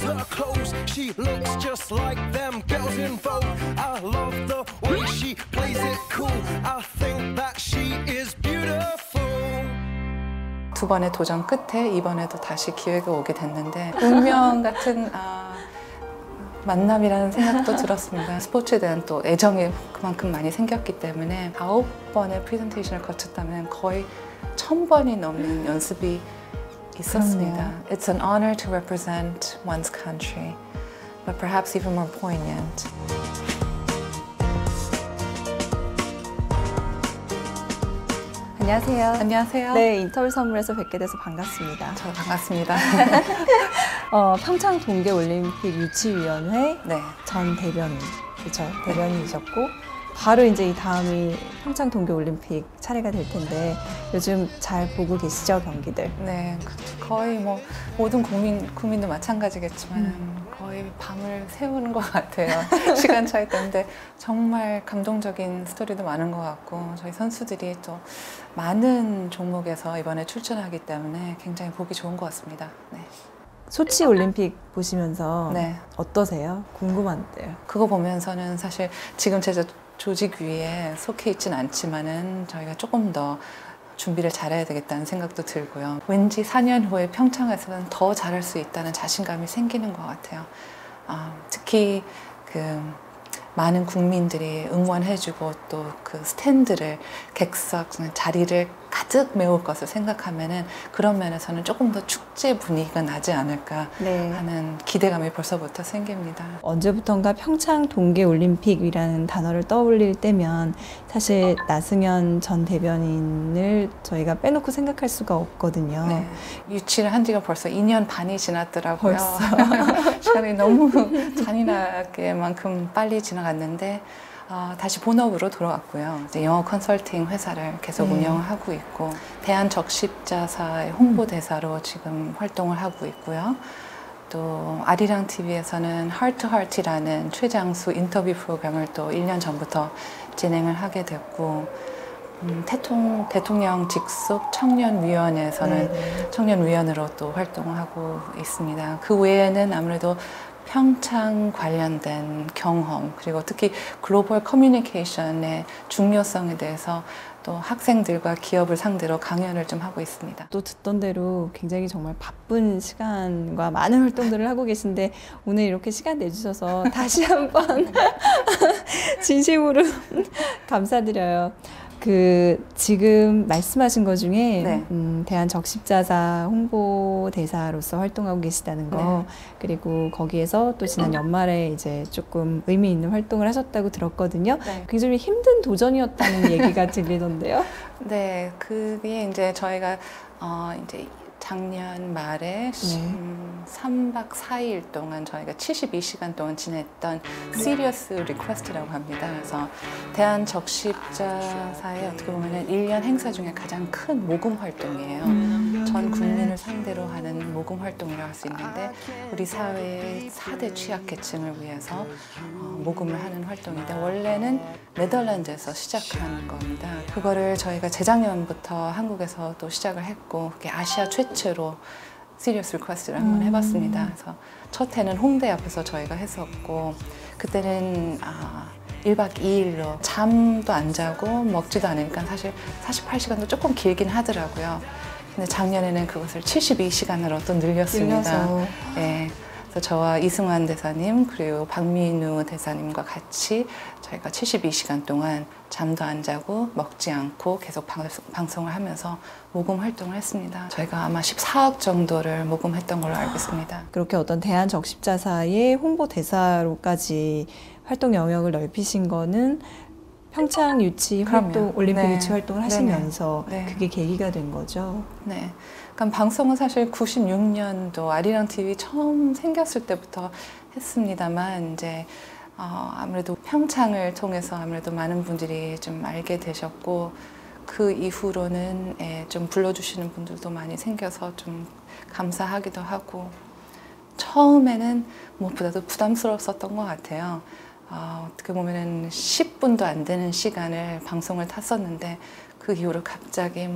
her clothes. She looks just like them girls in Vogue. I love the way she plays it cool. I think that she is beautiful. 두 번의 도전 끝에 이번에도 다시 기회가 오게 됐는데 운명 같은 만남이라는 생각도 들었습니다. 스포츠에 대한 또 애정이 그만큼 많이 생겼기 때문에 9번의 프레젠테이션을 거쳤다면 거의 1000번이 넘는 연습이 있었습니다. It's an honor to represent one's country, but perhaps even more poignant. 안녕하세요. 안녕하세요. 네, 인터뷰 선물에서 뵙게 돼서 반갑습니다. 저 반갑습니다. 평창 동계올림픽 유치위원회 네. 전 대변인, 그렇죠? 대변인이셨고 바로 이제 이 다음이 평창 동계올림픽 차례가 될 텐데 요즘 잘 보고 계시죠, 경기들? 네, 거의 뭐 모든 국민도 마찬가지겠지만 거의 밤을 새우는 것 같아요. 시간 차이 때문에 정말 감동적인 스토리도 많은 것 같고 저희 선수들이 또 많은 종목에서 이번에 출전하기 때문에 굉장히 보기 좋은 것 같습니다. 네. 소치 올림픽 보시면서 네. 어떠세요? 궁금한데요. 그거 보면서는 사실 지금 제가 조직 위에 속해 있진 않지만은 저희가 조금 더 준비를 잘해야 되겠다는 생각도 들고요. 왠지 4년 후에 평창에서는 더 잘할 수 있다는 자신감이 생기는 것 같아요. 특히 많은 국민들이 응원해주고 또 그 스탠드를 객석 자리를 가득 메울 것을 생각하면은 그런 면에서는 조금 더 축제 분위기가 나지 않을까 하는 기대감이 벌써부터 생깁니다. 언제부턴가 평창 동계올림픽이라는 단어를 떠올릴 때면 사실 나승현 전 대변인을 저희가 빼놓고 생각할 수가 없거든요. 네. 유치를 한 지가 벌써 2년 반이 지났더라고요. 벌써. 시간이 너무 잔인하게만큼 빨리 지나갔는데 다시 본업으로 돌아왔고요. 이제 영어 컨설팅 회사를 계속 운영하고 있고 대한적십자사의 홍보대사로 지금 활동을 하고 있고요. 또 아리랑 TV에서는 Heart to Heart이라는 최장수 인터뷰 프로그램을 또 1년 전부터 진행을 하게 됐고 대통령 직속 청년위원회에서는 청년위원으로 또 활동을 하고 있습니다. 그 외에는 아무래도 평창 관련된 경험 그리고 특히 글로벌 커뮤니케이션의 중요성에 대해서 또 학생들과 기업을 상대로 강연을 좀 하고 있습니다. 또 듣던 대로 굉장히 정말 바쁜 시간과 많은 활동들을 하고 계신데 오늘 이렇게 시간 내주셔서 다시 한번 진심으로 감사드려요. 지금 말씀하신 것 중에 대한적십자사 홍보대사로서 활동하고 계시다는 거 그리고 거기에서 또 지난 연말에 이제 조금 의미 있는 활동을 하셨다고 들었거든요. 굉장히 힘든 도전이었다는 얘기가 들리던데요. 네, 그게 이제 저희가 이제 작년 말에 3박 4일 동안 저희가 72시간 동안 지냈던 Serious Request라고 합니다. 그래서 대한적십자사의 어떻게 보면 1년 행사 중에 가장 큰 모금 활동이에요. 전 국민을 상대로 하는 모금 활동이라고 할 수 있는데 우리 사회의 4대 취약계층을 위해서 모금을 하는 활동인데 원래는 네덜란드에서 시작한 겁니다. 그거를 저희가 재작년부터 한국에서 또 시작을 했고 그게 아시아 최초로 시리어스 리퀘스트를 한번 해봤습니다. 그래서 첫 해는 홍대 앞에서 저희가 했었고 그때는 1박 2일로 잠도 안 자고 먹지도 않으니까 사실 48시간도 조금 길긴 하더라고요. 근데 작년에는 그것을 72시간으로 또 늘렸습니다. 네. 그래서 저와 이승환 대사님 그리고 박민우 대사님과 같이 저희가 72시간 동안 잠도 안 자고 먹지 않고 계속 방송을 하면서 모금 활동을 했습니다. 저희가 아마 14억 정도를 모금했던 걸로 알고 있습니다. 그렇게 어떤 대한적십자사의 홍보대사로까지 활동 영역을 넓히신 거는 평창 유치 활동, 올림픽 유치 활동을 하시면서 그게 계기가 된 거죠? 네. 그러니까 방송은 사실 96년도 아리랑 TV 처음 생겼을 때부터 했습니다만 이제 아무래도 평창을 통해서 아무래도 많은 분들이 좀 알게 되셨고 그 이후로는 좀 불러주시는 분들도 많이 생겨서 좀 감사하기도 하고 처음에는 무엇보다도 부담스러웠었던 것 같아요. 어떻게 보면은 10분도 안 되는 시간을 방송을 탔었는데 그 이후로 갑자기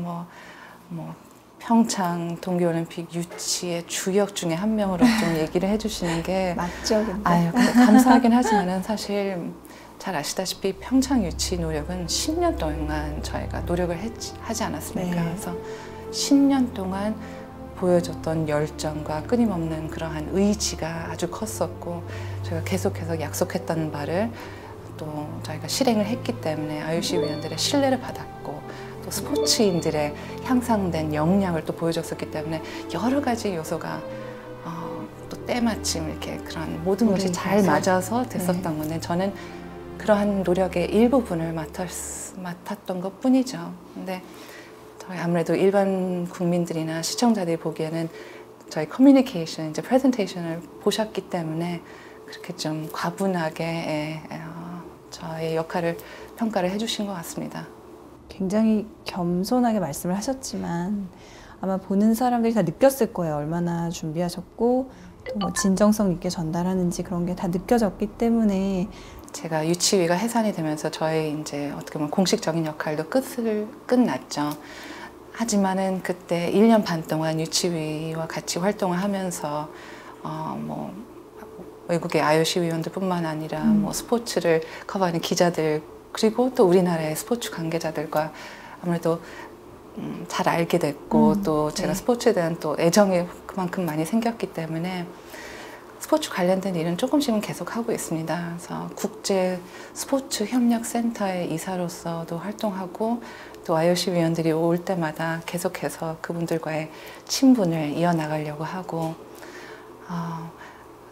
평창 동계올림픽 유치의 주역 중에 한 명으로 좀 얘기를 해주시는 게 맞죠, 근데. 아유, 감사하긴 하지만은 사실 잘 아시다시피 평창 유치 노력은 10년 동안 저희가 노력을 하지 않았습니까? 네. 그래서 10년 동안 보여줬던 열정과 끊임없는 그러한 의지가 아주 컸었고 저희가 계속해서 약속했던 바를 또 저희가 실행을 했기 때문에 IOC 위원들의 신뢰를 받았고 또 스포츠인들의 향상된 역량을 또 보여줬었기 때문에 여러 가지 요소가 또 때마침 이렇게 그런 모든 것이 잘 맞아서 됐었던 건데 저는 그러한 노력의 일부분을 맡았던 것 뿐이죠. 근데 저희 아무래도 일반 국민들이나 시청자들이 보기에는 저희 커뮤니케이션, 이제 프레젠테이션을 보셨기 때문에 그렇게 좀 과분하게 저의 역할을 평가를 해주신 것 같습니다. 굉장히 겸손하게 말씀을 하셨지만 아마 보는 사람들이 다 느꼈을 거예요. 얼마나 준비하셨고 또 뭐 진정성 있게 전달하는지 그런 게 다 느껴졌기 때문에 제가 유치위가 해산이 되면서 저의 이제 어떻게 보면 공식적인 역할도 끝났죠. 하지만은 그때 1년 반 동안 유치위와 같이 활동을 하면서 뭐 외국의 IOC 위원들뿐만 아니라 뭐 스포츠를 커버하는 기자들 그리고 또 우리나라의 스포츠 관계자들과 아무래도 잘 알게 됐고 또 제가 스포츠에 대한 또 애정이 그만큼 많이 생겼기 때문에 스포츠 관련된 일은 조금씩은 계속 하고 있습니다. 그래서 국제 스포츠 협력 센터의 이사로서도 활동하고 또 IOC 위원들이 올 때마다 계속해서 그분들과의 친분을 이어나가려고 하고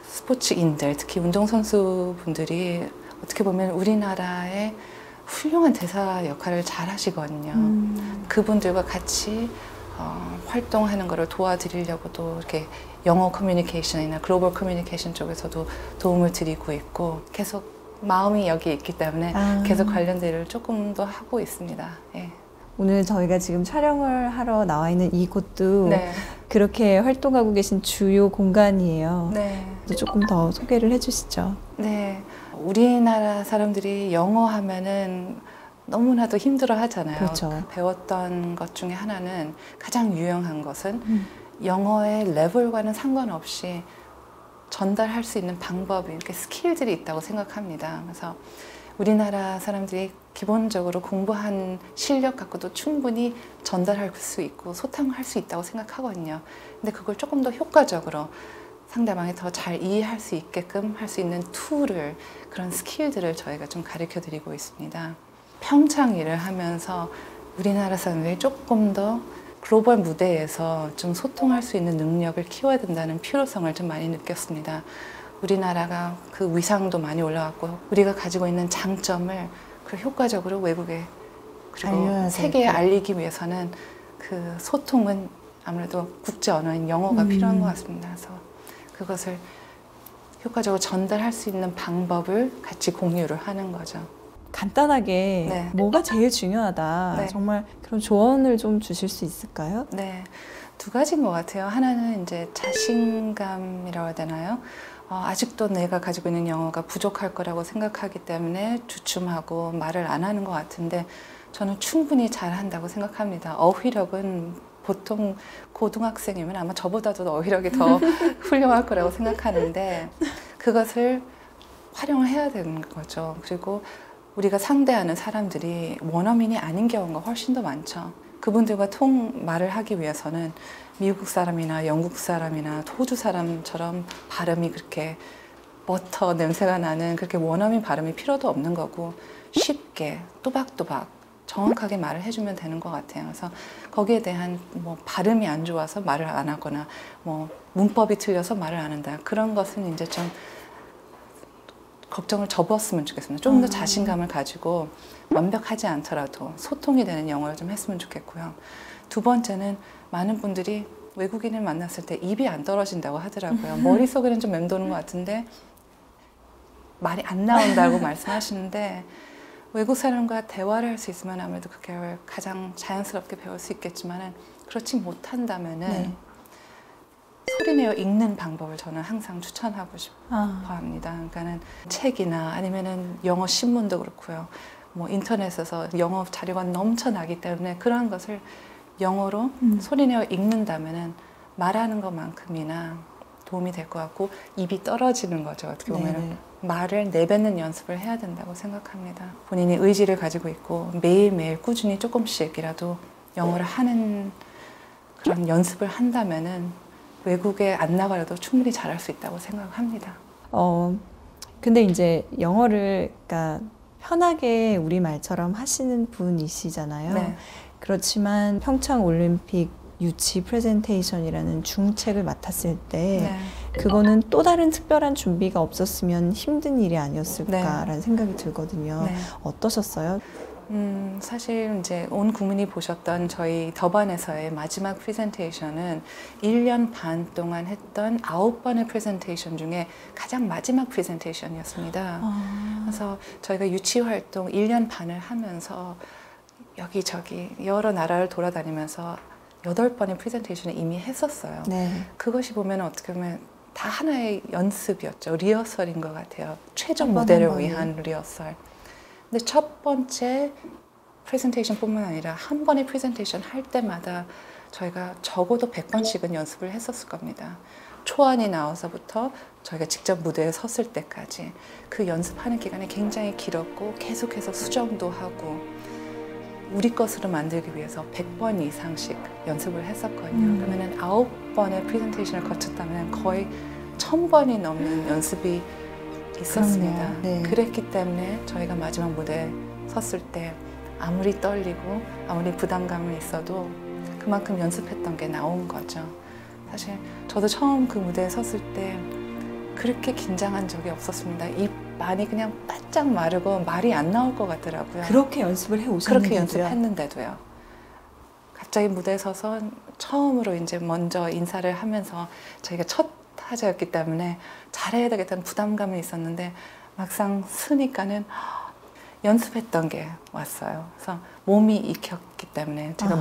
스포츠인들 특히 운동선수분들이 어떻게 보면 우리나라의 훌륭한 대사 역할을 잘 하시거든요. 그분들과 같이 활동하는 것을 도와드리려고도 이렇게 영어 커뮤니케이션이나 글로벌 커뮤니케이션 쪽에서도 도움을 드리고 있고 계속 마음이 여기 있기 때문에 계속 관련된 일을 조금 더 하고 있습니다. 예. 오늘 저희가 지금 촬영을 하러 나와 있는 이곳도 네. 그렇게 활동하고 계신 주요 공간이에요. 네. 조금 더 소개를 해주시죠. 네. 우리나라 사람들이 영어 하면은 너무나도 힘들어 하잖아요. 그렇죠. 배웠던 것 중에 하나는 가장 유용한 것은 영어의 레벨과는 상관없이 전달할 수 있는 방법이 이렇게 스킬들이 있다고 생각합니다. 그래서 우리나라 사람들이 기본적으로 공부한 실력 갖고도 충분히 전달할 수 있고 소통할 수 있다고 생각하거든요. 근데 그걸 조금 더 효과적으로 상대방이 더 잘 이해할 수 있게끔 할 수 있는 툴을 그런 스킬들을 저희가 좀 가르쳐 드리고 있습니다. 평창 일을 하면서 우리나라 사람들이 조금 더 글로벌 무대에서 좀 소통할 수 있는 능력을 키워야 된다는 필요성을 좀 많이 느꼈습니다. 우리나라가 그 위상도 많이 올라갔고 우리가 가지고 있는 장점을 그 효과적으로 외국에 그리고 세계에 알리기 위해서는 그 소통은 아무래도 국제 언어인 영어가 필요한 것 같습니다. 그래서 그것을 효과적으로 전달할 수 있는 방법을 같이 공유를 하는 거죠. 간단하게 네. 뭐가 제일 중요하다. 네. 정말 그런 조언을 좀 주실 수 있을까요? 네, 두 가지인 것 같아요. 하나는 이제 자신감이라고 해야 되나요? 아직도 내가 가지고 있는 영어가 부족할 거라고 생각하기 때문에 주춤하고 말을 안 하는 것 같은데 저는 충분히 잘한다고 생각합니다. 어휘력은 보통 고등학생이면 아마 저보다도 어휘력이 더 훌륭할 거라고 생각하는데 그것을 활용을 해야 되는 거죠. 그리고 우리가 상대하는 사람들이 원어민이 아닌 경우가 훨씬 더 많죠. 그분들과 말을 하기 위해서는 미국 사람이나 영국 사람이나 호주 사람처럼 발음이 그렇게 버터 냄새가 나는 그렇게 원어민 발음이 필요도 없는 거고 쉽게 또박또박 정확하게 말을 해주면 되는 것 같아요. 그래서 거기에 대한 뭐 발음이 안 좋아서 말을 안 하거나 뭐 문법이 틀려서 말을 안 한다. 그런 것은 이제 좀 걱정을 접었으면 좋겠습니다. 좀 더 자신감을 가지고 완벽하지 않더라도 소통이 되는 영어를 좀 했으면 좋겠고요. 두 번째는 많은 분들이 외국인을 만났을 때 입이 안 떨어진다고 하더라고요. 머릿속에는 좀 맴도는 것 같은데 말이 안 나온다고 말씀하시는데 외국 사람과 대화를 할 수 있으면 아무래도 그게 가장 자연스럽게 배울 수 있겠지만은 그렇지 못한다면은 네. 소리내어 읽는 방법을 저는 항상 추천하고 싶어 합니다. 그러니까는 책이나 아니면은 영어 신문도 그렇고요. 뭐 인터넷에서 영어 자료가 넘쳐나기 때문에 그러한 것을 영어로 소리내어 읽는다면은 말하는 것만큼이나 도움이 될 것 같고 입이 떨어지는 거죠. 어떻게 보면 말을 내뱉는 연습을 해야 된다고 생각합니다. 본인이 의지를 가지고 있고 매일매일 꾸준히 조금씩이라도 영어를 하는 그런 연습을 한다면은 외국에 안 나가려도 충분히 잘할 수 있다고 생각합니다. 근데 이제 영어를 그러니까 편하게 우리말처럼 하시는 분이시잖아요. 네. 그렇지만 평창 올림픽 유치 프레젠테이션이라는 중책을 맡았을 때 그거는 또 다른 특별한 준비가 없었으면 힘든 일이 아니었을까라는 생각이 들거든요. 어떠셨어요? 사실 이제 온 국민이 보셨던 저희 더반에서의 마지막 프레젠테이션은 1년 반 동안 했던 9번의 프레젠테이션 중에 가장 마지막 프레젠테이션이었습니다. 그래서 저희가 유치 활동 1년 반을 하면서 여기저기 여러 나라를 돌아다니면서 8번의 프레젠테이션을 이미 했었어요. 그것이 보면 어떻게 보면 다 하나의 연습이었죠. 리허설인 것 같아요. 최종 무대를 위한 리허설. 근데 첫 번째 프레젠테이션 뿐만 아니라 한 번의 프레젠테이션 할 때마다 저희가 적어도 100번씩은 연습을 했었을 겁니다. 초안이 나와서부터 저희가 직접 무대에 섰을 때까지 그 연습하는 기간이 굉장히 길었고 계속해서 수정도 하고 우리 것으로 만들기 위해서 100번 이상씩 연습을 했었거든요. 그러면은 9번의 프레젠테이션을 거쳤다면 거의 1000번이 넘는 연습이 있었습니다. 그랬기 때문에 저희가 마지막 무대에 섰을 때 아무리 떨리고 아무리 부담감이 있어도 그만큼 연습했던 게 나온 거죠. 사실 저도 처음 그 무대에 섰을 때 그렇게 긴장한 적이 없었습니다. 입 많이 그냥 바짝 마르고 말이 안 나올 것 같더라고요. 그렇게 연습을 해 오셨는데도요? 그렇게 연습했는데도요. 갑자기 무대에 서서 처음으로 이제 먼저 인사를 하면서 저희가 첫 타자였기 때문에 잘해야 되겠다는 부담감이 있었는데 막상 쓰니까는 연습했던 게 왔어요. 그래서 몸이 익혔기 때문에 제가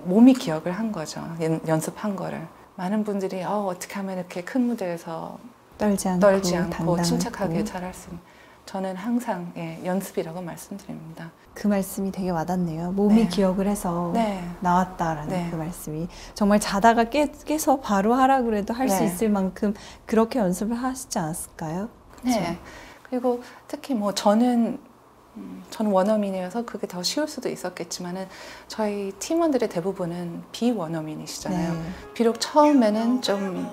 몸이 기억을 한 거죠. 연습한 거를. 많은 분들이 어떻게 하면 이렇게 큰 무대에서 떨지 않고 침착하게 잘할 수 있는. 저는 항상 연습이라고 말씀드립니다. 그 말씀이 되게 와닿네요. 몸이 기억을 해서 나왔다라는 그 말씀이. 정말 자다가 깨서 바로 하라 그래도 할 수 있을 만큼 그렇게 연습을 하시지 않았을까요? 그쵸? 네. 그리고 특히 뭐 저는 원어민이어서 그게 더 쉬울 수도 있었겠지만은 저희 팀원들의 대부분은 비원어민이시잖아요. 비록 처음에는 좀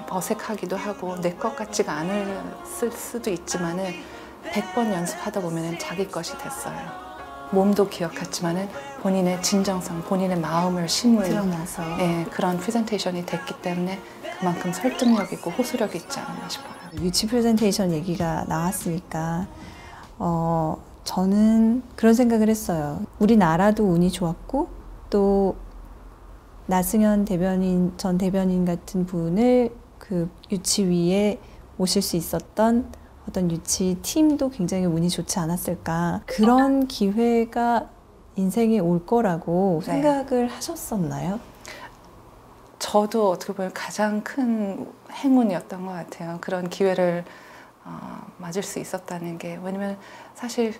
어색하기도 하고 내 것 같지가 않을 수도 있지만은 100번 연습하다 보면은 자기 것이 됐어요. 몸도 기억했지만은 본인의 진정성, 본인의 마음을 심은 드러나서 그런 프레젠테이션이 됐기 때문에 그만큼 설득력 있고 호소력이 있지 않았나 싶어요. 유치 프레젠테이션 얘기가 나왔으니까 저는 그런 생각을 했어요. 우리나라도 운이 좋았고 또 나승현 전 대변인 같은 분을 그 유치위에 모실 수 있었던 어떤 유치 팀도 굉장히 운이 좋지 않았을까. 그런 기회가 인생에 올 거라고 생각을 하셨었나요? 저도 어떻게 보면 가장 큰 행운이었던 것 같아요. 그런 기회를 맞을 수 있었다는 게. 왜냐면 사실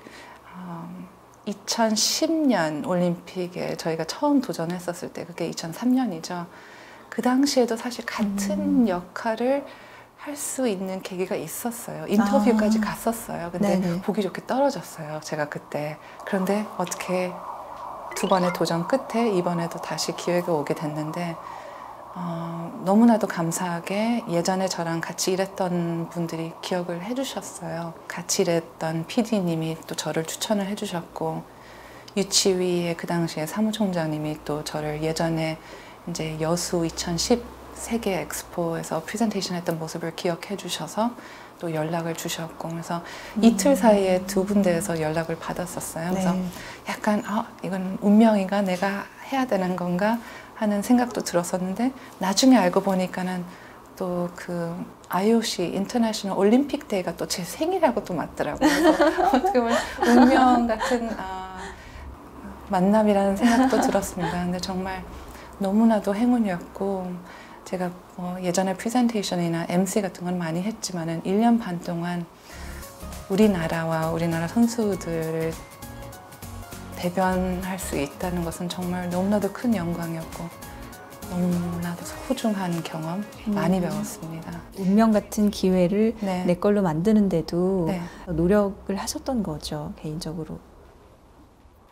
2010년 올림픽에 저희가 처음 도전했었을 때 그게 2003년이죠. 그 당시에도 사실 같은 역할을 할 수 있는 계기가 있었어요. 인터뷰까지 갔었어요. 근데 보기 좋게 떨어졌어요. 제가 그때. 그런데 어떻게 2번의 도전 끝에 이번에도 다시 기회가 오게 됐는데 너무나도 감사하게 예전에 저랑 같이 일했던 분들이 기억을 해주셨어요. 같이 일했던 PD님이 또 저를 추천을 해주셨고 유치위의 그 당시에 사무총장님이 또 저를 예전에 이제 여수 2010 세계 엑스포에서 프레젠테이션 했던 모습을 기억해 주셔서 또 연락을 주셨고 그래서 이틀 사이에 2군데에서 연락을 받았었어요. 그래서 약간 이건 운명인가 내가 해야 되는 건가 하는 생각도 들었었는데 나중에 알고 보니까는 또 그 IOC 인터내셔널 올림픽 데이가 또 제 생일하고 또 맞더라고요. 어떻게 보면 운명 같은 만남이라는 생각도 들었습니다. 근데 정말 너무나도 행운이었고 제가 예전에 프레젠테이션이나 MC 같은 건 많이 했지만은 1년 반 동안 우리나라와 우리나라 선수들을 대변할 수 있다는 것은 정말 너무나도 큰 영광이었고 너무나도 소중한 경험 많이 배웠습니다. 운명 같은 기회를 네. 내 걸로 만드는데도 네. 노력을 하셨던 거죠, 개인적으로.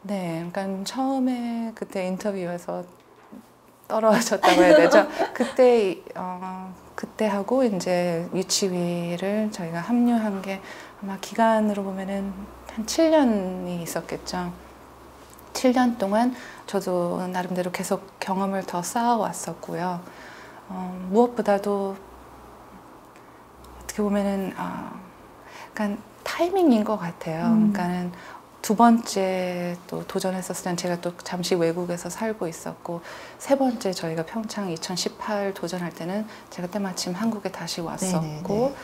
네, 그러니까 처음에 그때 인터뷰에서 떨어졌다고 해야 되죠. 그때 하고 이제 유치위를 저희가 합류한 게 아마 기간으로 보면은 한 7년이 있었겠죠. 7년 동안 저도 나름대로 계속 경험을 더 쌓아왔었고요. 무엇보다도 어떻게 보면은 약간 타이밍인 것 같아요. 그러니까는 두 번째 또 도전했었을 땐 제가 또 잠시 외국에서 살고 있었고 세 번째 저희가 평창 2018 도전할 때는 제가 때마침 한국에 다시 왔었고 네네네.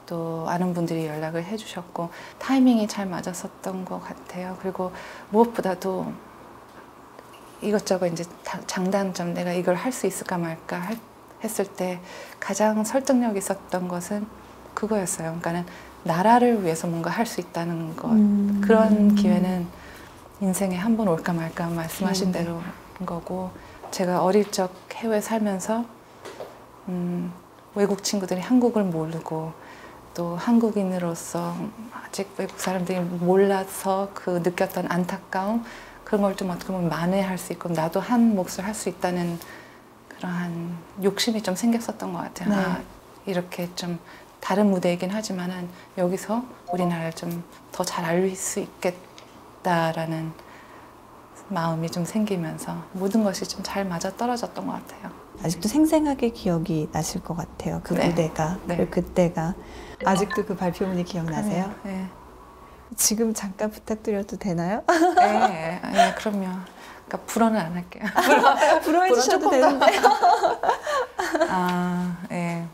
또 아는 분들이 연락을 해주셨고 타이밍이 잘 맞았었던 것 같아요. 그리고 무엇보다도 이것저것 이제 장단점 내가 이걸 할 수 있을까 말까 했을 때 가장 설득력 있었던 것은 그거였어요. 그러니까는 나라를 위해서 뭔가 할 수 있다는 것. 그런 기회는 인생에 한 번 올까 말까 말씀하신 대로인 거고 제가 어릴 적 해외 살면서 외국 친구들이 한국을 모르고 또 한국인으로서 아직 외국 사람들이 몰라서 그 느꼈던 안타까움 그런 걸 좀 어떻게 보면 만회할 수 있고 나도 한 몫을 할 수 있다는 그러한 욕심이 좀 생겼었던 것 같아요. 네. 이렇게 좀 다른 무대이긴 하지만은 여기서 우리나라를 좀 더 잘 알릴 수 있겠다라는 마음이 좀 생기면서 모든 것이 좀 잘 맞아 떨어졌던 것 같아요. 아직도 생생하게 기억이 나실 것 같아요. 그 네. 무대가, 네. 그리고 그때가. 아직도 그 발표문이 기억나세요? 네. 지금 잠깐 부탁드려도 되나요? 네, 네, 그럼요. 그러니까 불어는 안 할게요. 불어해 주셔도 되는데. 예.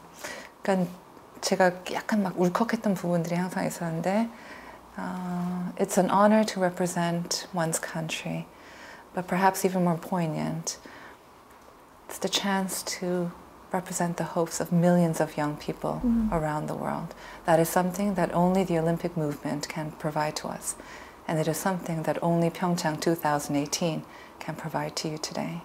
그러니까 제가 약간 막 울컥했던 부분들이 항상 있었는데, It's an honor to represent one's country, but perhaps even more poignant, it's the chance to represent the hopes of millions of young people around the world. That is something that only the Olympic movement can provide to us. And it is something that only Pyeongchang 2018 can provide to you today.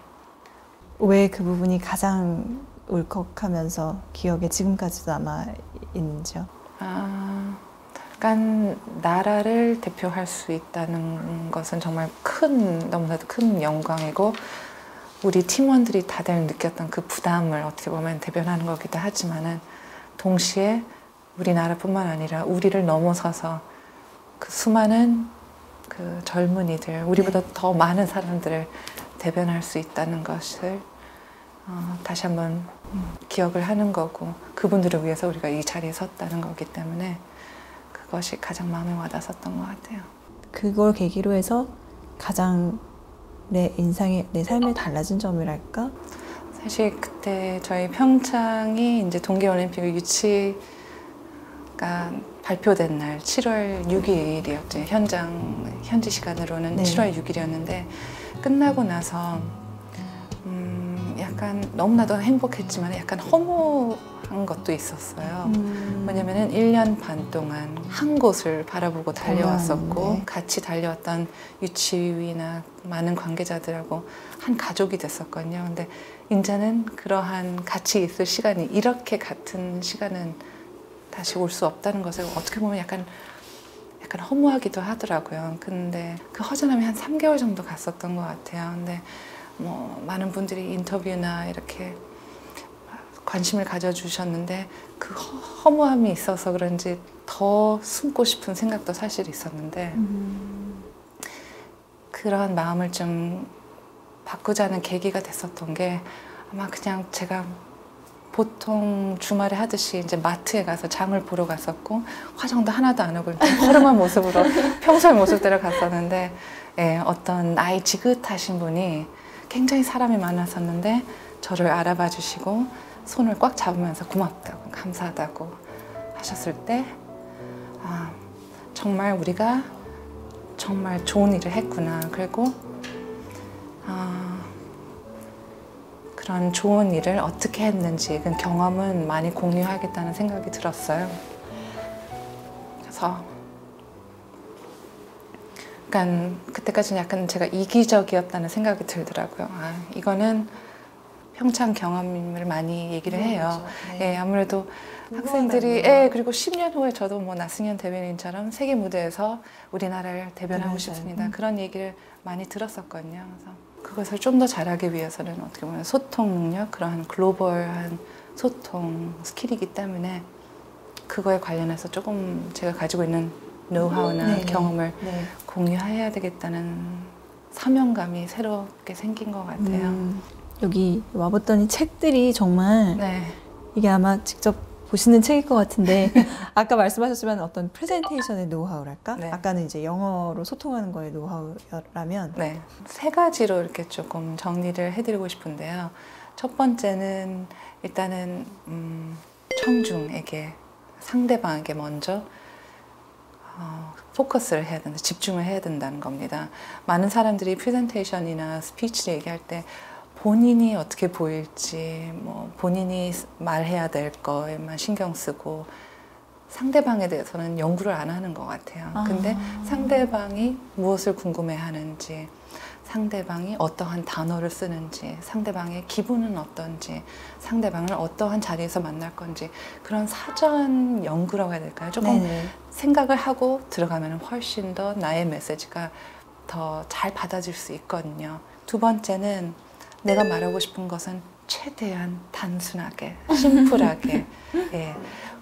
왜 그 부분이 가장 울컥하면서 기억에 지금까지도 남아 있는지요? 그러니까 나라를 대표할 수 있다는 것은 정말 너무나도 큰 영광이고 우리 팀원들이 다들 느꼈던 그 부담을 어떻게 보면 대변하는 거기도 하지만은 동시에 우리나라뿐만 아니라 우리를 넘어서서 그 수많은 그 젊은이들, 우리보다 더 많은 사람들을 대변할 수 있다는 것을 다시 한번 기억을 하는 거고 그분들을 위해서 우리가 이 자리에 섰다는 거기 때문에 그것이 가장 마음에 와닿았었던 것 같아요. 그걸 계기로 해서 가장 내 인상에, 내 삶에 달라진 점이랄까? 사실 그때 저희 평창이 이제 동계올림픽 유치가 발표된 날 7월 6일이었죠. 현지 시간으로는 네. 7월 6일이었는데 끝나고 나서 약간 너무나도 행복했지만 약간 허무한 것도 있었어요. 왜냐면은 1년 반 동안 한 곳을 바라보고 달려왔었고 네. 같이 달려왔던 유치위나 많은 관계자들하고 한 가족이 됐었거든요. 근데 이제는 그러한 같이 있을 시간이 이렇게 같은 시간은 다시 올 수 없다는 것을 어떻게 보면 약간 허무하기도 하더라고요. 근데 그 허전함이 한 3개월 정도 갔었던 것 같아요. 근데 뭐 많은 분들이 인터뷰나 이렇게 관심을 가져주셨는데 그 허무함이 있어서 그런지 더 숨고 싶은 생각도 사실 있었는데 그런 마음을 좀 바꾸자는 계기가 됐었던 게 아마 그냥 제가 보통 주말에 하듯이 이제 마트에 가서 장을 보러 갔었고 화장도 하나도 안 하고 허름한 모습으로 평소의 모습대로 갔었는데 어떤 나이 지긋하신 분이 굉장히 사람이 많았었는데 저를 알아봐 주시고 손을 꽉 잡으면서 고맙다고 감사하다고 하셨을 때 정말 우리가 정말 좋은 일을 했구나. 그리고 그런 좋은 일을 어떻게 했는지 그 경험은 많이 공유하겠다는 생각이 들었어요. 그래서 약간 그때까지는 약간 제가 이기적이었다는 생각이 들더라고요. 아, 이거는 평창 경험을 많이 얘기를 해요. 그렇죠. 예, 아무래도 학생들이 그리고 10년 후에 저도 뭐 나승현 대변인처럼 세계 무대에서 우리나라를 대변하고 싶습니다. 그런 얘기를 많이 들었었거든요. 그래서 그것을 좀 더 잘하기 위해서는 어떻게 보면 소통 능력, 그러한 글로벌한 소통 스킬이기 때문에 그거에 관련해서 조금 제가 가지고 있는 노하우나 경험을 공유해야 되겠다는 사명감이 새롭게 생긴 것 같아요. 여기 와봤더니 책들이 정말 네. 이게 아마 직접 보시는 책일 것 같은데 아까 말씀하셨지만 어떤 프레젠테이션의 노하우랄까? 네. 아까는 이제 영어로 소통하는 거의 노하우라면 네, 세 가지로 이렇게 조금 정리를 해드리고 싶은데요. 첫 번째는 일단은 청중에게, 상대방에게 먼저 포커스를 해야 된다, 집중을 해야 된다는 겁니다. 많은 사람들이 프레젠테이션이나 스피치를 얘기할 때 본인이 어떻게 보일지, 뭐 본인이 말해야 될 거에만 신경 쓰고 상대방에 대해서는 연구를 안 하는 것 같아요. 근데 상대방이 무엇을 궁금해하는지, 상대방이 어떠한 단어를 쓰는지, 상대방의 기분은 어떤지, 상대방을 어떠한 자리에서 만날 건지, 그런 사전 연구라고 해야 될까요? 조금 생각을 하고 들어가면 훨씬 더 나의 메시지가 더 잘 받아질 수 있거든요. 두 번째는 내가 말하고 싶은 것은 최대한 단순하게, 심플하게, 예.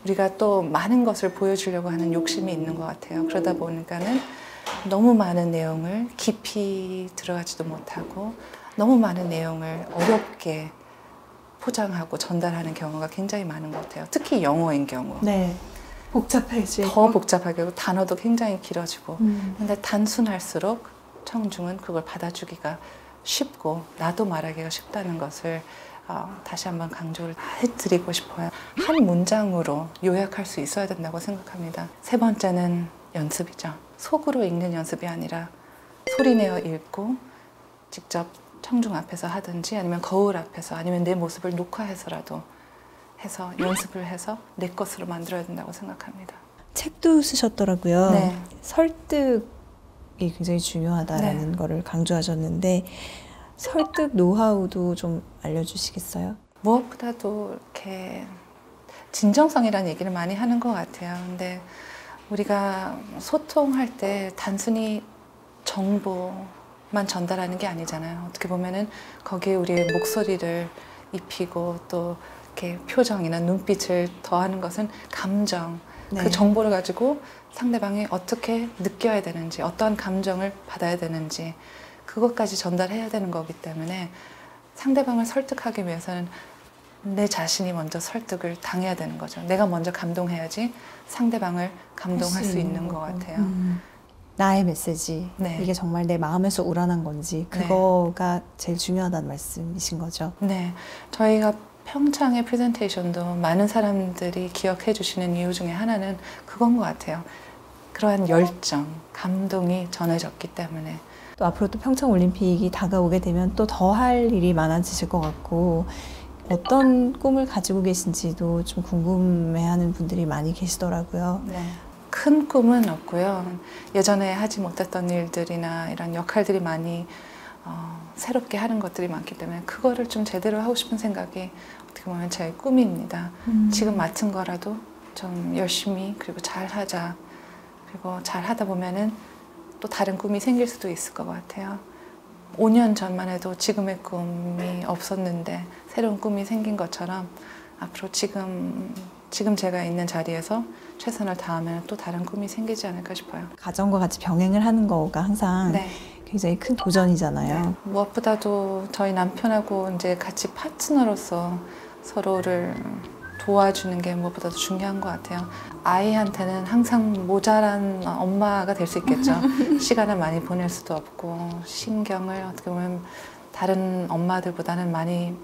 우리가 또 많은 것을 보여주려고 하는 욕심이 있는 것 같아요. 그러다 보니까는 너무 많은 내용을 깊이 들어가지도 못하고 너무 많은 내용을 어렵게 포장하고 전달하는 경우가 굉장히 많은 것 같아요. 특히 영어인 경우. 네. 복잡해지고 더 복잡하게 하고 단어도 굉장히 길어지고. 근데 단순할수록 청중은 그걸 받아주기가 쉽고 나도 말하기가 쉽다는 것을 다시 한번 강조를 해드리고 싶어요. 한 문장으로 요약할 수 있어야 된다고 생각합니다. 세 번째는 연습이죠. 속으로 읽는 연습이 아니라 소리내어 읽고 직접 청중 앞에서 하든지 아니면 거울 앞에서 아니면 내 모습을 녹화해서라도 해서 연습을 해서 내 것으로 만들어야 된다고 생각합니다. 책도 쓰셨더라고요. 네. 설득이 굉장히 중요하다라는 거를 강조하셨는데 설득 노하우도 좀 알려주시겠어요? 무엇보다도 이렇게 진정성이라는 얘기를 많이 하는 것 같아요. 근데 우리가 소통할 때 단순히 정보만 전달하는 게 아니잖아요. 어떻게 보면은 거기에 우리의 목소리를 입히고 또 이렇게 표정이나 눈빛을 더하는 것은 감정, 그 정보를 가지고 상대방이 어떻게 느껴야 되는지, 어떠한 감정을 받아야 되는지 그것까지 전달해야 되는 거기 때문에 상대방을 설득하기 위해서는 내 자신이 먼저 설득을 당해야 되는 거죠. 내가 먼저 감동해야지 상대방을 감동할 수 있는 것 같아요. 나의 메시지, 이게 정말 내 마음에서 우러난 건지 그거가 제일 중요하다는 말씀이신 거죠? 네, 저희가 평창의 프레젠테이션도 많은 사람들이 기억해 주시는 이유 중에 하나는 그건 것 같아요. 그러한 열정, 감동이 전해졌기 때문에. 또 앞으로 또 평창올림픽이 다가오게 되면 또 더 할 일이 많아지실 것 같고 어떤 꿈을 가지고 계신지도 좀 궁금해하는 분들이 많이 계시더라고요. 네. 큰 꿈은 없고요. 예전에 하지 못했던 일들이나 이런 역할들이 많이 새롭게 하는 것들이 많기 때문에 그거를 좀 제대로 하고 싶은 생각이 어떻게 보면 제 꿈입니다. 지금 맡은 거라도 좀 열심히 그리고 잘 하자. 그리고 잘 하다 보면은 또 다른 꿈이 생길 수도 있을 것 같아요. 5년 전만 해도 지금의 꿈이 없었는데 새로운 꿈이 생긴 것처럼 앞으로 지금 제가 있는 자리에서 최선을 다하면 또 다른 꿈이 생기지 않을까 싶어요. 가정과 같이 병행을 하는 거가 항상 굉장히 큰 도전이잖아요. 네. 무엇보다도 저희 남편하고 이제 같이 파트너로서 서로를 도와주는 게 무엇보다도 중요한 것 같아요. 아이한테는 항상 모자란 엄마가 될 수 있겠죠. 시간을 많이 보낼 수도 없고 신경을 어떻게 보면 다른 엄마들보다는 많이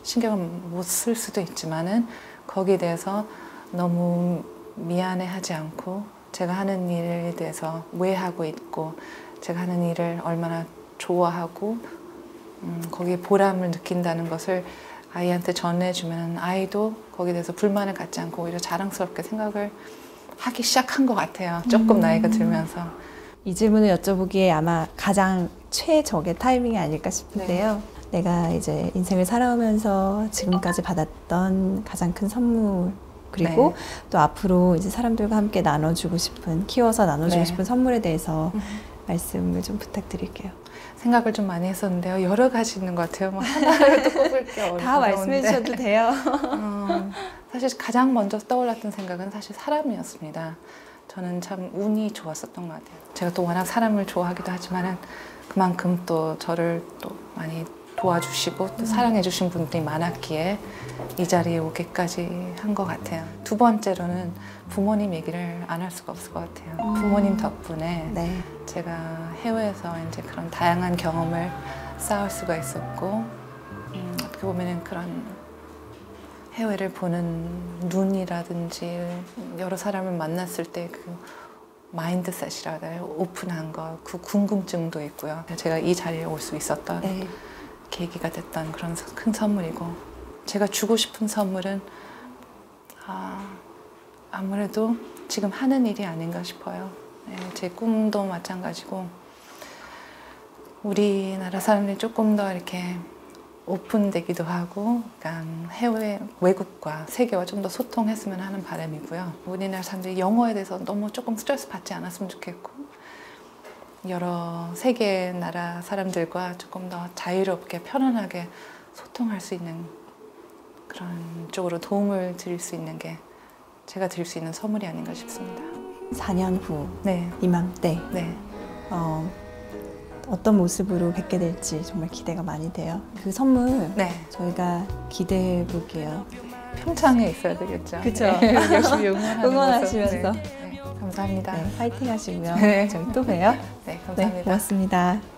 신경을 못 쓸 수도 있지만은 거기에 대해서 너무 미안해하지 않고 제가 하는 일에 대해서 왜 하고 있고 제가 하는 일을 얼마나 좋아하고 거기에 보람을 느낀다는 것을 아이한테 전해주면 아이도 거기에 대해서 불만을 갖지 않고 오히려 자랑스럽게 생각을 하기 시작한 것 같아요. 조금 나이가 들면서. 이 질문을 여쭤보기에 아마 가장 최적의 타이밍이 아닐까 싶은데요. 내가 이제 인생을 살아오면서 지금까지 받았던 가장 큰 선물, 그리고 또 앞으로 이제 사람들과 함께 나눠주고 싶은, 키워서 나눠주고 싶은 선물에 대해서 말씀을 좀 부탁드릴게요. 생각을 좀 많이 했었는데요. 여러 가지 있는 것 같아요. 뭐 하나를 또 꼽을 게 어려운데. 다 말씀해 주셔도 돼요. 사실 가장 먼저 떠올랐던 생각은 사실 사람이었습니다. 저는 참 운이 좋았었던 것 같아요. 제가 또 워낙 사람을 좋아하기도 하지만 그만큼 또 저를 또 많이 도와주시고 또 사랑해주신 분들이 많았기에 이 자리에 오기까지 한 것 같아요. 두 번째로는 부모님 얘기를 안 할 수가 없을 것 같아요. 부모님 덕분에 제가 해외에서 이제 그런 다양한 경험을 쌓을 수가 있었고, 어떻게 보면은 그런 해외를 보는 눈이라든지 여러 사람을 만났을 때 그 마인드셋이라 해야 오픈한 거, 그 궁금증도 있고요. 제가 이 자리에 올 수 있었던 계기가 됐던 그런 큰 선물이고, 제가 주고 싶은 선물은 아무래도 지금 하는 일이 아닌가 싶어요. 제 꿈도 마찬가지고 우리나라 사람들이 조금 더 이렇게 오픈되기도 하고, 그러니까 해외 외국과 세계와 좀 더 소통했으면 하는 바람이고요. 우리나라 사람들이 영어에 대해서 너무 조금 스트레스 받지 않았으면 좋겠고, 여러 세계 나라 사람들과 조금 더 자유롭게 편안하게 소통할 수 있는 그런 쪽으로 도움을 드릴 수 있는 게 제가 드릴 수 있는 선물이 아닌가 싶습니다. 4년 후 이맘때 어떤 모습으로 뵙게 될지 정말 기대가 많이 돼요. 그 선물 저희가 기대해 볼게요. 평창에 있어야 되겠죠. 그렇죠. 열심히 응원하시면서. 감사합니다. 파이팅 하시고요. 저희 또 봬요. 감사합니다. 고맙습니다.